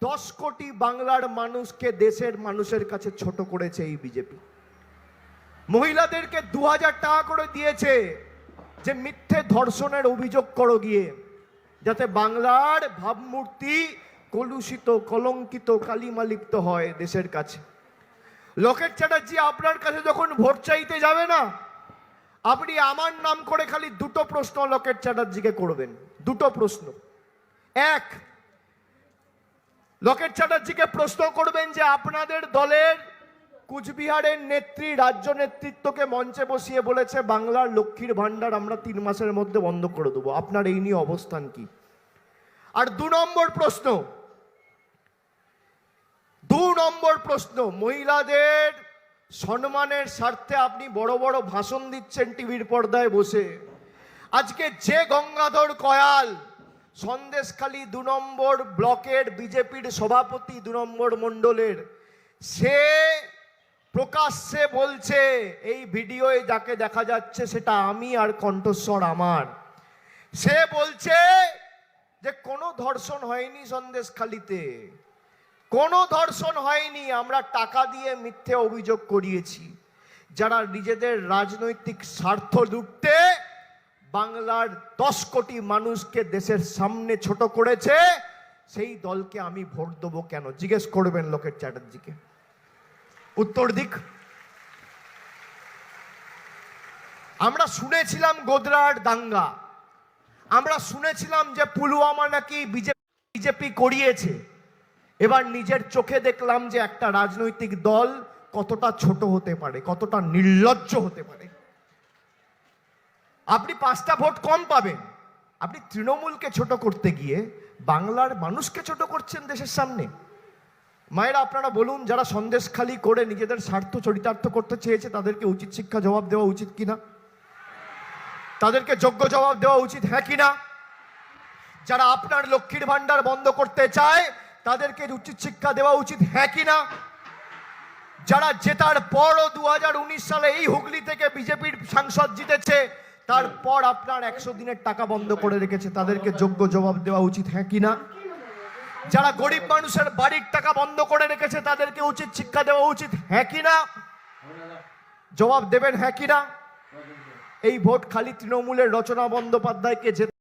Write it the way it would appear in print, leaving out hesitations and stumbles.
10 কোটি বাংলার মানুষকে দেশের মানুষের কাছে ছোট করেছে এই বিজেপি। মহিলাদেরকে 2000 টাকা করে দিয়েছে যে মিথ্যে ধর্ষণের অভিযোগ করো গিয়ে, যাতে বাংলার ভাবমূর্তি কলুষিত কলঙ্কিত কালিমালিপ্ত হয় দেশের কাছে। লোকেট চ্যাটার্জি আপনার কাছে যখন ভোট চাইতে যাবে না, আপনি আমার নাম করে খালি দুটো প্রশ্ন লোকেট চ্যাটার্জিকে করবেন। দুটো প্রশ্ন। এক, লোকেট চ্যাটার্জিকে প্রশ্ন করবেন যে আপনাদের দলের কুচবিহারের নেত্রী রাজ্য নেতৃত্বকে মঞ্চে বসিয়ে বলেছে বাংলার লক্ষ্মীর ভান্ডার আমরা 3 মাসের মধ্যে বন্ধ করে দেবো, আপনার এই নিয়ে অবস্থান কি? আর 2 নম্বর প্রশ্ন, মহিলাদের সম্মানের স্বার্থে আপনি বড় বড় ভাষণ দিচ্ছেন টিভির পর্দায় বসে। আজকে যে গঙ্গাধর কয়াল সন্দেশখালী 2 নম্বর ব্লকের বিজেপির সভাপতি 2 নম্বর মণ্ডলের, সে প্রকাশ্যে বলছে, এই ভিডিওয়ে যাকে দেখা যাচ্ছে সেটা আমি আর কণ্ঠস্বর আমার, সে বলছে যে কোনো ধর্ষণ হয়নি সন্দেশখালীতে, কোনো ধর্ষণ হয়নি, আমরা টাকা দিয়ে মিথ্যে অভিযোগ করিয়েছি। যারা নিজেদের রাজনৈতিক স্বার্থ লুটতে বাংলার 10 কোটি মানুষকে দেশের সামনে ছোট করেছে, সেই দলকে আমি ভোট দেবো কেন? জিজ্ঞেস করবেন লোকেট চ্যাটার্জিকে। উত্তর দিক। আমরা শুনেছিলাম গোদরার দাঙ্গা, আমরা শুনেছিলাম যে পুলওয়ামা নাকি বিজেপি করিয়েছে। এবার নিজের চোখে দেখলাম যে একটা রাজনৈতিক দল কতটা ছোট হতে পারে, কতটা নির্লজ্জ হতে পারে। আপনি 5টা ভোট কম পাবেন, আপনি তৃণমূলকে ছোট করতে গিয়ে বাংলার মানুষকে ছোট করছেন দেশের সামনে। মায়েরা আপনারা বলুন, যারা সন্দেশখালী করে নিজেদের স্বার্থ চরিতার্থ করতে চেয়েছে তাদেরকে উচিত শিক্ষা জবাব দেওয়া উচিত কিনা? তাদেরকে যোগ্য জবাব দেওয়া উচিত, হ্যাঁ কিনা? যারা আপনার লক্ষ্মীর ভান্ডার বন্ধ করতে চায় তাদেরকে উচিত শিক্ষা দেওয়া উচিত, হ্যাঁ কিনা? যারা জেতার পরও 2019 সালে এই হুগলি থেকে বিজেপির সাংসদ জিতেছে, তারপর আপনার 100 দিনের টাকা বন্ধ করে রেখেছে, তাদেরকে যোগ্য জবাব দেওয়া উচিত, হ্যাঁ কিনা? যারা গরিব মানুষের বাড়ির টাকা বন্ধ করে রেখেছে তাদেরকে উচিত শিক্ষা দেওয়া উচিত, হ্যাঁ কিনা? জবাব দেবেন, হ্যাঁ কিনা? এই ভোট খালি তৃণমূলের রচনা বন্দ্যোপাধ্যায়কে